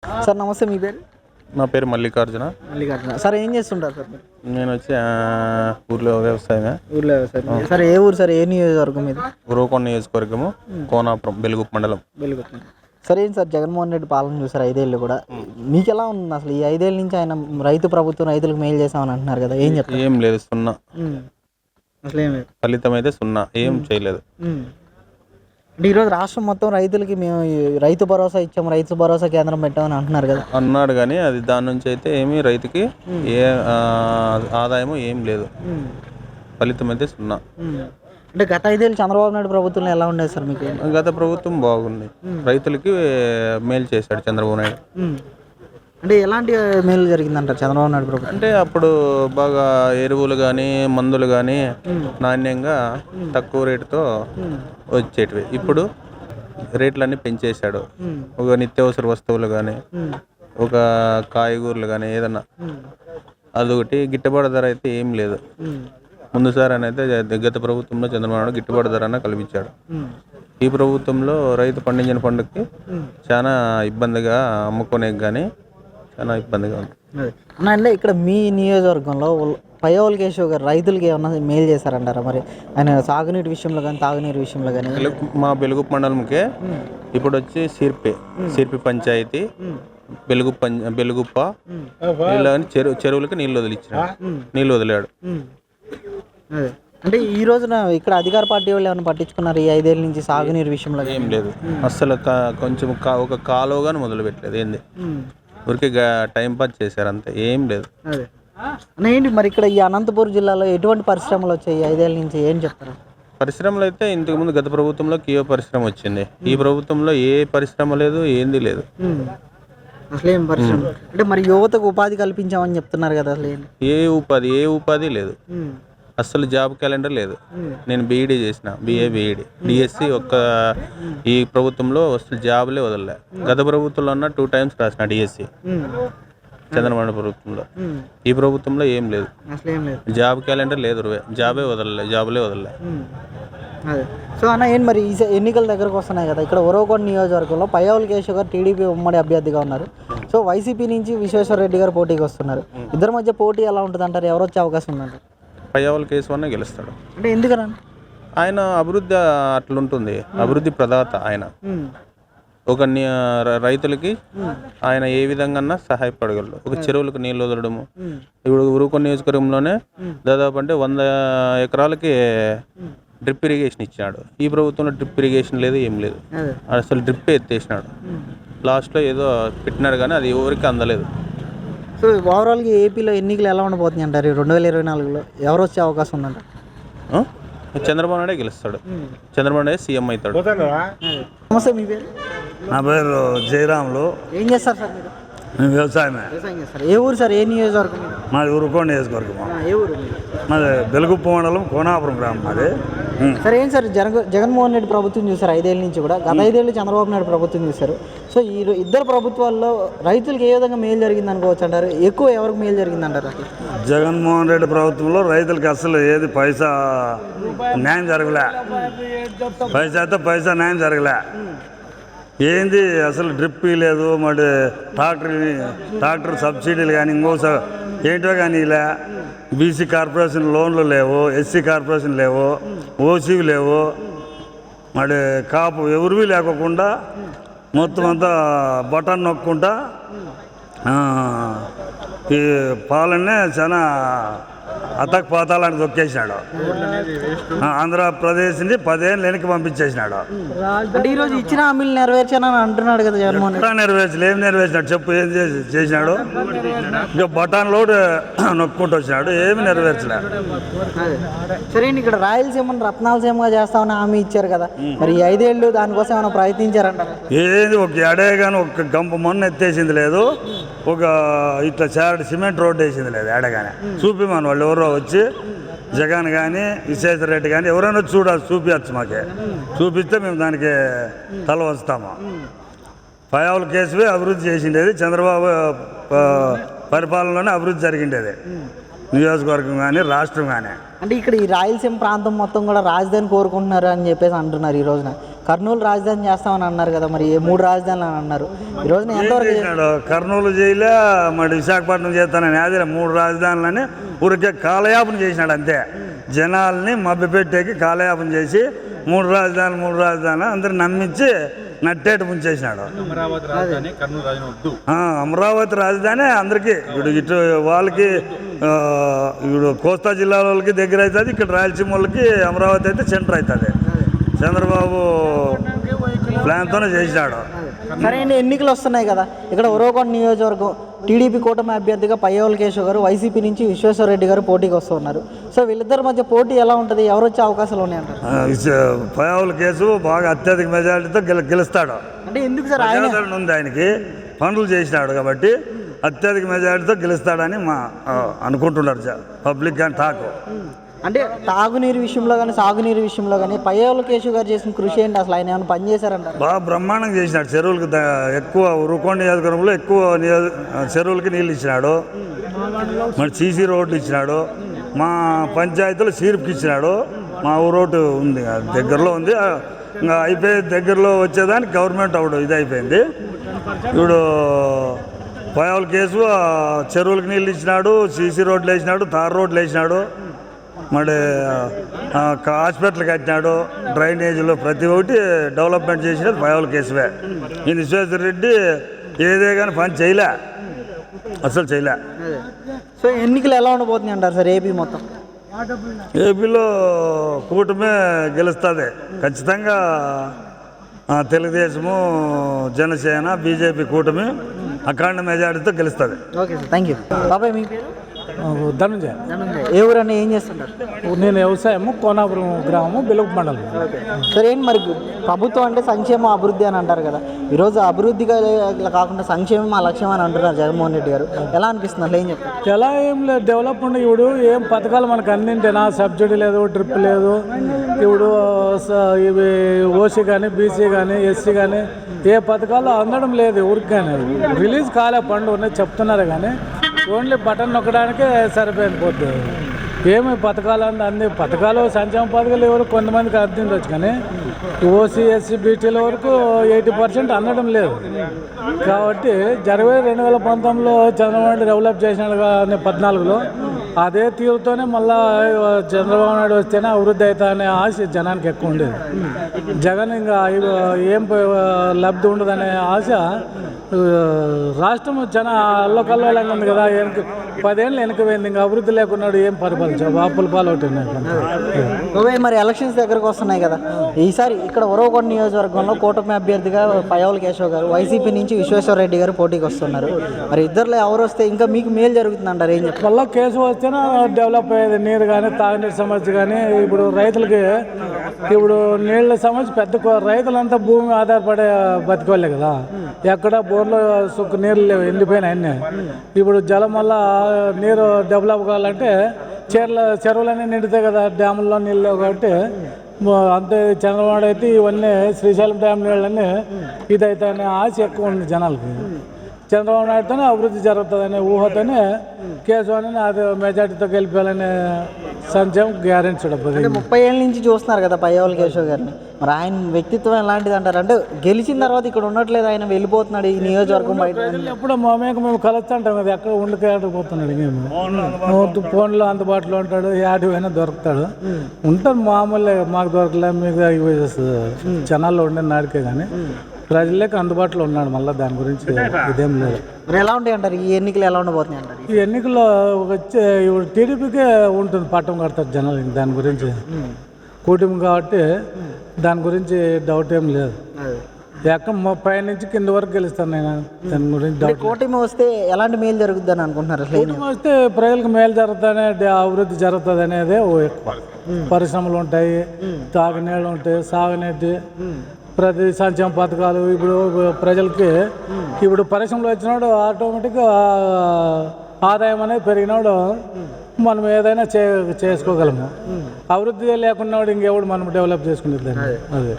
Sir నమస్తే, మీ పేరు? నా పేరు మల్లికార్జున. మల్లికార్జున సార్, ఏం చేస్తుంటారు సార్ మీరు? నేను వచ్చి ఊర్లో వ్యవసాయమే. ఊర్లో వ్యవసాయం. సార్ ఏ ఊరు సార్, ఏ నియోజకవర్గం మీద? ఉరవకొండ నియోజకవర్గము, కోనాపురం, బెలుగుప్ప మండలం. వెలుగుతుంది. సరే, ఏంటి సార్ జగన్మోహన్ రెడ్డి పాలన చూసారు 5 ఏళ్ళు కూడా, మీకు ఎలా ఉంది అసలు? ఈ 5 ఏళ్ళ నుంచి ఆయన రైతు ప్రభుత్వం, రైతులకు మేలు చేసామని అంటున్నారు కదా, ఏం చెప్తారు? ఏం లేదు, సున్నా. అసలు ఏం లేదు, ఫలితం అయితే సున్నా, ఏం చేయలేదు. అంటే ఈరోజు రాష్ట్రం మొత్తం రైతులకి మేము రైతు భరోసా ఇచ్చాము, రైతు భరోసా కేంద్రం పెట్టామని అంటున్నారు కదా. అన్నాడు కానీ అది దాని నుంచి అయితే ఏమీ రైతుకి ఏ ఆదాయము ఏం లేదు. ఫలితం అయితే సున్నా. అంటే గత 5 ఏళ్ళు చంద్రబాబు నాయుడు ప్రభుత్వంలో ఎలా ఉండేది సార్ మీకు? గత ప్రభుత్వం బాగుంది, రైతులకి మేలు చేశాడు చంద్రబాబు నాయుడు. అంటే ఎలాంటి మేలు జరిగిందంటారు చంద్రబాబు నాయుడు ప్రభుత్వం? అంటే అప్పుడు బాగా ఎరువులు కానీ మందులు కానీ నాణ్యంగా తక్కువ రేటుతో వచ్చేటివి. ఇప్పుడు రేట్లన్నీ పెంచేశాడు. ఒక నిత్యావసర వస్తువులు కానీ, ఒక కాయగూరలు కానీ ఏదన్నా అదొకటి గిట్టుబాటు ధర అయితే ఏం లేదు. ముందుసారి అయితే గత ప్రభుత్వంలో చంద్రబాబు నాయుడు గిట్టుబాటు ధర కలిగించాడు. ఈ ప్రభుత్వంలో రైతు పండించిన పంటకి చాలా ఇబ్బందిగా అమ్ముకునే కానీ చాలా ఇబ్బందిగా ఉంది. అంటే ఇక్కడ మీ నియోజకవర్గంలో పయ్యవోలు కేశవ్ గారు రైతులకి ఏమన్నా మేలు చేశారంటారా? మరి ఆయన సాగునీటి విషయంలో కానీ, తాగునీరు విషయంలో కానీ. మా బెలుగుప్ప మండలంకే ఇప్పుడు వచ్చి సిర్పి పంచాయతీ, బెలుగుప్ప ఇలా చెరువులకి నీళ్ళు వదిలాడు. అంటే ఈ రోజున ఇక్కడ అధికార పార్టీ వాళ్ళు ఏమైనా పట్టించుకున్నారు ఈ 5 ఏళ్ళ నుంచి సాగునీరు విషయంలో? ఏం లేదు అసలు. కొంచెం ఒక కాలువ కానీ మొదలు పెట్టలేదు. ఏంది ఊరికే టైం పాస్ చేశారు అంతే, ఏం లేదు. ఏంటి మరి ఇక్కడ ఈ అనంతపురం జిల్లాలో ఎటువంటి పరిశ్రమలు వచ్చాయి 5 ఏళ్ళ నుంచి, ఏం చెప్తారు? పరిశ్రమలు అయితే ఇంతకుముందు గత ప్రభుత్వంలో కియో పరిశ్రమ వచ్చింది. ఈ ప్రభుత్వంలో ఏ పరిశ్రమ లేదు, ఏంది లేదు. అసలు ఏం పరిశ్రమ అంటే మరి యువతకు ఉపాధి కల్పించామని చెప్తున్నారు కదా, అసలు ఏ ఉపాధి లేదు. అసలు జాబ్ క్యాలెండర్ లేదు. నేను బీఈడీ చేసిన, BA డిఎస్సి ఈ ప్రభుత్వంలో అసలు జాబ్లే వదలలే. గత ప్రభుత్వంలో 2 times రాసిన డిఎస్సి చంద్రబాబు ప్రభుత్వంలో. ఈ ప్రభుత్వంలో ఏం లేదు, జాబ్ క్యాలెండర్ లేదు. జాబులే వదలలే. అదే సో అన్న, ఏంటి మరి ఈ ఎన్నికల దగ్గరకు వస్తున్నాయి కదా, ఇక్కడ ఉరవకొండ నియోజకవర్గంలో పయ్యవోలు కేశవ్ గారు టీడీపీ ఉమ్మడి అభ్యర్థిగా ఉన్నారు. సో వైసీపీ నుంచి విశ్వేశ్వర రెడ్డి గారు పోటీకి వస్తున్నారు. ఇద్దరి మధ్య పోటీ ఎలా ఉంటుంది అంటారు? ఎవరు వచ్చే అవకాశం ఉందంటారు? పయ్యవోలు కేశవ్ గెలుస్తాడు. అంటే ఎందుకన్నా? ఆయన అభివృద్ధి అట్లుంటుంది, అభివృద్ధి ప్రదాత ఆయన. ఒక రైతులకి ఆయన ఏ విధంగా సహాయపడగలడు. ఒక చెరువులకు నీళ్ళు వదలడము. ఇప్పుడు ఉరవకొండ నియోజకవర్గంలోనే దాదాపు అంటే 100 ఎకరాలకి డ్రిప్ ఇరిగేషన్ ఇచ్చినాడు. ఈ ప్రభుత్వంలో డ్రిప్ ఇరిగేషన్ లేదు, ఏం లేదు. అసలు డ్రిప్ ఎత్తేసినాడు. లాస్ట్లో ఏదో పెట్టినాడు కానీ అది ఎవరికి అందలేదు. సో ఓవరాల్గా ఏపీలో ఎన్నికలు ఎలా ఉండబోతున్నాయి అంటారు 2024లో? ఎవరు వచ్చే అవకాశం ఉందంట? చంద్రబాబు నాయుడే గెలుస్తాడు. చంద్రబాబు నాయుడు సీఎం అవుతాడు. నమస్తే, మీ పేరు? నా పేరు జయరాములు. ఏం చేస్తారు సార్ మీరు? నేను వ్యవసాయమే. వ్యవసాయం చేస్తారు. ఏ ఊరు సార్, ఏ నియోజకవర్గం? మాది ఉరవకొండ నియోజకవర్గం. ఏ ఊరు? మాది బెలుగుప్ప మండలం, కోనాపురం గ్రామం మాది. సరే, ఏం సార్ జగన్మోహన్ రెడ్డి ప్రభుత్వం చూసారు 5 ఏళ్ళ నుంచి కూడా, గత 5 ఏళ్ళు చంద్రబాబు నాయుడు ప్రభుత్వం చూశారు. సో ఈ ఇద్దరు ప్రభుత్వాల్లో రైతులకు ఏ విధంగా మేలు జరిగింది అనుకోవచ్చు అంటారు? ఎక్కువ ఎవరికి మేలు జరిగింది అంటారు? జగన్మోహన్ రెడ్డి ప్రభుత్వంలో రైతులకి అసలు ఏది పైసా న్యాయం జరగలే. పైసా న్యాయం జరగలే. ఏంది అసలు డ్రిప్ లేదు, మరి ట్రాక్టర్ సబ్సిడీలు కానీ ఏంటో కానీ ఇలా బీసీ కార్పొరేషన్ లోన్లు లేవు, ఎస్సీ కార్పొరేషన్ లేవు, ఓసీవి లేవు, మరి కాపు ఎవరివి లేకోకుండా మొత్తం అంతా బటన్ నొక్కుంటా ఈ పాలనే చాలా అతకపాతాలని తొక్కేసినాడు. ఆంధ్రప్రదేశ్ని 10 ఏళ్ళు వెనక్కి పంపించేసినాడు. అంటే ఈరోజు ఇచ్చిన హామీలు నెరవేర్చానని అంటున్నాడు కదా జగన్మోహన్ రెడ్డి. నెరవేర్చలేదు. ఏం నెరవేర్చినాడు చెప్పు? ఏం చేసినాడు? ఇంకా బటాన్ లోడ్ నొక్కుంటూ వచ్చినాడు, ఏమి నెరవేర్చలేదు. సరే, ఇక్కడ రాయలసీమను రత్నాలసీమగా చేస్తామని హామీ ఇచ్చారు కదా, మరి 5 ఏళ్ళు దానికోసం ఏమైనా ప్రయత్నించారంటారు? ఏది ఒక ఎడే కానీ ఒక గంప మొన్న ఎత్తేసింది లేదు, ఒక ఇట్లా చారటి సిమెంట్ రోడ్డు వేసింది లేదు ఎడగానే. చూపిమని వాళ్ళు ఎవరో వచ్చి, జగన్ కానీ విశ్వేశ్వర రెడ్డి కానీ ఎవరైనా చూడాలి, చూపించచ్చు. మాకే చూపిస్తే మేము దానికి తల వస్తాము. పయ్యవోలు కేసువే అభివృద్ధి చేసిండేది, చంద్రబాబు పరిపాలనలోనే అభివృద్ధి జరిగిండేది నియోజకవర్గం కానీ రాష్ట్రం కానీ. అంటే ఇక్కడ ఈ రాయలసీమ ప్రాంతం మొత్తం కూడా రాజధాని కోరుకుంటున్నారు అని చెప్పేసి అంటున్నారు ఈ రోజున. కర్నూలు రాజధాని చేస్తామని అన్నారు కదా, మరి 3 రాజధానులు అని అన్నారు. ఈ రోజున ఎంతవరకు చేసినాడు? కర్నూలు చేయలే, మరి విశాఖపట్నం చేస్తానని అదే 3 రాజధానులని ఊరికే కాలయాపన చేసినాడు అంతే. జనాల్ని మభ్యపెట్టేకి కాలయాపన చేసి 3 రాజధానులు అందరు నమ్మించి నట్టేట ముంచేసినాడు. అమరావతి రాజధాని అందరికీ ఇటు వాళ్ళకి ఇప్పుడు కోస్తా జిల్లా వాళ్ళకి దగ్గర అవుతుంది, ఇక్కడ రాయలసీమ వాళ్ళకి అమరావతి అయితే సెంటర్ అవుతుంది. చంద్రబాబు ప్లాన్తోనే చేసినాడు. సరే అండి, ఎన్నికలు వస్తున్నాయి కదా, ఇక్కడ ఉరవకొండ నియోజకవర్గం టీడీపీ కూటమి అభ్యర్థిగా పయ్యవల కేశవ్ గారు, వైసీపీ నుంచి విశ్వేశ్వరరెడ్డి గారు పోటీకి వస్తున్నారు. సో వీళ్ళిద్దరి మధ్య పోటీ ఎలా ఉంటుంది, ఎవరు వచ్చే అవకాశాలు ఉన్నాయంటారు? పయ్యవల కేసు బాగా అత్యధిక మెజారిటీతో గెలుస్తాడు. అంటే ఎందుకు సార్? ఆయన ఉంది, ఆయనకి పనులు చేసినాడు కాబట్టి అత్యధిక మెజారిటీతో గెలుస్తాడని అనుకుంటున్నారు పబ్లిక్ కానీ టాక్. అంటే తాగునీరు విషయంలో కానీ సాగునీరు విషయంలో కానీ పయ్యవల కేశవ్ గారు చేసిన కృషి ఏంటి, అసలు ఆయన ఏమైనా పని చేశారంటారు? బాగా బ్రహ్మాండంగా చేసినాడు. చెరువులకు ఎక్కువ ఉరవకొండ నియోజకవర్గంలో ఎక్కువ చెరువులకి నీళ్ళు ఇచ్చినాడు. మరి సీసీ రోడ్లు ఇచ్చినాడు. మా పంచాయతీలో సీర్పుకి ఇచ్చినాడు. మా ఊరోటు ఉంది, దగ్గరలో ఉంది, ఇంకా అయిపోయి దగ్గరలో వచ్చేదానికి గవర్నమెంట్ అవడం ఇది అయిపోయింది. ఇప్పుడు పయ్యవల కేసు చెరువులకు నీళ్ళు ఇచ్చినాడు, సీసీ రోడ్లు వేసినాడు, తార్ రోడ్లు వేసినాడు, మరి హాస్పిటల్ కట్టినాడు, డ్రైనేజీలో ప్రతి ఒక్కటి డెవలప్మెంట్ చేసినది పయ్యవల కేసువే. ఈ విశ్వేశ్వరరెడ్డి ఏదే కానీ పని చేయలే, అసలు చేయలే. సో ఎన్నికలు ఎలా ఉండబోతున్నాయి అంటారు సార్ ఏపీ మొత్తం? ఏపీలో కూటమే గెలుస్తుంది ఖచ్చితంగా. తెలుగుదేశము, జనసేన, బీజేపీ కూటమి అఖండ మెజారిటీతో గెలుస్తుంది. Okay sir, thank you. బాబాయ్ మీ పేరు? ధనుంజయ. ఏ ఊరని ఏం చేస్తుంటారు? నేను వ్యవసాయము, కోనాపురం గ్రామం, బెలుగు మండలం. సరే ఏంటి మరి ప్రభుత్వం అంటే సంక్షేమం అభివృద్ధి అని అంటారు కదా, ఈరోజు అభివృద్ధిగా కాకుండా సంక్షేమం మా లక్ష్యం అని అంటున్నారు జగన్మోహన్ రెడ్డి గారు. ఎలా అనిపిస్తుంది, అసలు ఏం చెప్తారు? ఎలా ఏం లేదు, డెవలప్మెంట్ ఇప్పుడు ఏం పథకాలు మనకు అందింటేనా, సబ్సిడీ లేదు, ట్రిప్ లేదు. ఇప్పుడు ఇవి ఓసీ కానీ, బీసీ కానీ, ఎస్సీ కానీ ఏ పథకాలు అందడం లేదు. ఊరికి కానీ రిలీజ్ కాలే, పండు ఉన్నాయి చెప్తున్నారు కానీ ఓన్లీ బటన్ నొక్కడానికే సరిపోయింది. పోతే ఏమి పథకాలు అన్ని పథకాలు, సంక్షేమ పథకాలు ఎవరు కొంతమందికి అందిండొచ్చు కానీ ఓసీ, ఎస్సీ, బీటీల వరకు 80% అందడం లేదు. కాబట్టి 2019లో చంద్రబాబు డెవలప్ చేసినాడు కానీ 14లో అదే తీరుతోనే మళ్ళా చంద్రబాబు నాయుడు వస్తేనే అభివృద్ధి అవుతా అనే ఆశ జనానికి ఎక్కువ ఉండేది. జగన్ ఇంకా ఏం లబ్ధి ఉండదనే ఆశ రాష్ట్రం చాలా అల్లకల్లోలంగా ఉంది కదా. 10 ఏళ్ళు వెనకపోయింది, ఇంకా అభివృద్ధి లేకున్నాడు, ఏం పరిపాలించావు, అప్పుల పాలు అవుతున్నాయి. మరి ఎలక్షన్స్ దగ్గరకు వస్తున్నాయి కదా, ఈసారి ఇక్కడ ఉరవకొండ నియోజకవర్గంలో కూటమి అభ్యర్థిగా పయ్యవల కేశవ్ గారు, వైసీపీ నుంచి విశ్వేశ్వరరెడ్డి గారు పోటీకి వస్తున్నారు. మరి ఇద్దరులో ఎవరు వస్తే ఇంకా మీకు మేలు జరుగుతుంది అంటారు, ఏం చెప్తారు? మళ్ళీ కేసు వస్తేనే డెవలప్ అయ్యేది. నీరు కానీ, తాగునీరు సమస్య కానీ, ఇప్పుడు రైతులకి ఇప్పుడు నీళ్ళ సమస్య పెద్ద, రైతులంతా భూమి ఆధారపడే బతికోలే కదా, ఎక్కడ బోర్లో సుక్కు నీళ్ళు లేవు, ఎండిపోయినాయి అన్నీ. ఇప్పుడు జలం వల్ల నీరు డెవలప్ కావాలంటే చెరువులన్నీ నిండుతాయి కదా, డ్యాముల్లో నీళ్ళు లేవు. కాబట్టి అంతే చంద్రబాబు అయితే ఇవన్నీ శ్రీశైలం డ్యామ్ నీళ్ళన్నీ ఇదైతే ఆశ ఎక్కువ ఉంది జనాలకి. చంద్రబాబు నాయుడుతోనే అభివృద్ధి జరుగుతుందనే ఊహతోనే కేసు అని అది మెజార్టీతో గెలిపాలనే సంక్షేమం గ్యారెంటీ చూడబోదు. 30 ఏళ్ళ నుంచి చూస్తున్నారు కదా పయ్యవల కేశవ్ గారిని, మరి ఆయన వ్యక్తిత్వం ఎలాంటిది అంటారు? అంటే గెలిచిన తర్వాత ఇక్కడ ఉండట్లేదు, ఆయన వెళ్ళిపోతున్నాడు ఈ నియోజకవర్గం బయట. ఎప్పుడు మేము కలుస్తుంటాం కదా, ఎక్కడ ఉండిపోతున్నాడు. మేము ఫోన్లో అందుబాటులో ఉంటాడు, యాడివైనా దొరుకుతాడు, ఉంటాడు. మామూలుగా మాకు దొరకలే, మీకు జనాల్లో ఉండే నాడికే కానీ ప్రజలకు అందుబాటులో ఉన్నాడు. మళ్ళీ దాని గురించి ఇదేం లేదు. మరి ఎలా ఉంటాయి అంటారు ఈ ఎన్నికలు, ఎలా ఉండబోతున్నాయి అంటారు? ఈ ఎన్నికల్లో వచ్చే ఇప్పుడు టీడీపీకే ఉంటుంది, పట్టం కడతారు జనాలు. దాని గురించి కూటమి కాబట్టి దాని గురించి డౌట్ ఏం లేదు. ఎక్కడ 30 నుంచి కింద వరకు గెలుస్తాను నేను. దాని గురించి డౌట్. కూటమి వస్తే ఎలాంటి మేలు జరుగుతుంది అని అనుకుంటున్నారు? కూటమి వస్తే ప్రజలకు మేలు జరుగుతుంది, అభివృద్ధి జరుగుతుంది అనేది ఎక్కువ. పరిశ్రమలు ఉంటాయి, తాగునీళ్ళు ఉంటాయి, సాగునీటి, ప్రతి సంక్షేమ పథకాలు. ఇప్పుడు ప్రజలకి ఇప్పుడు పరిశ్రమలు వచ్చినాడు ఆటోమేటిక్గా ఆదాయం అనేది పెరిగినాడు, మనం ఏదైనా చేసుకోగలము. అభివృద్ధి లేకున్నాడు ఇంకెవడు మనం డెవలప్ చేసుకునేది అదే.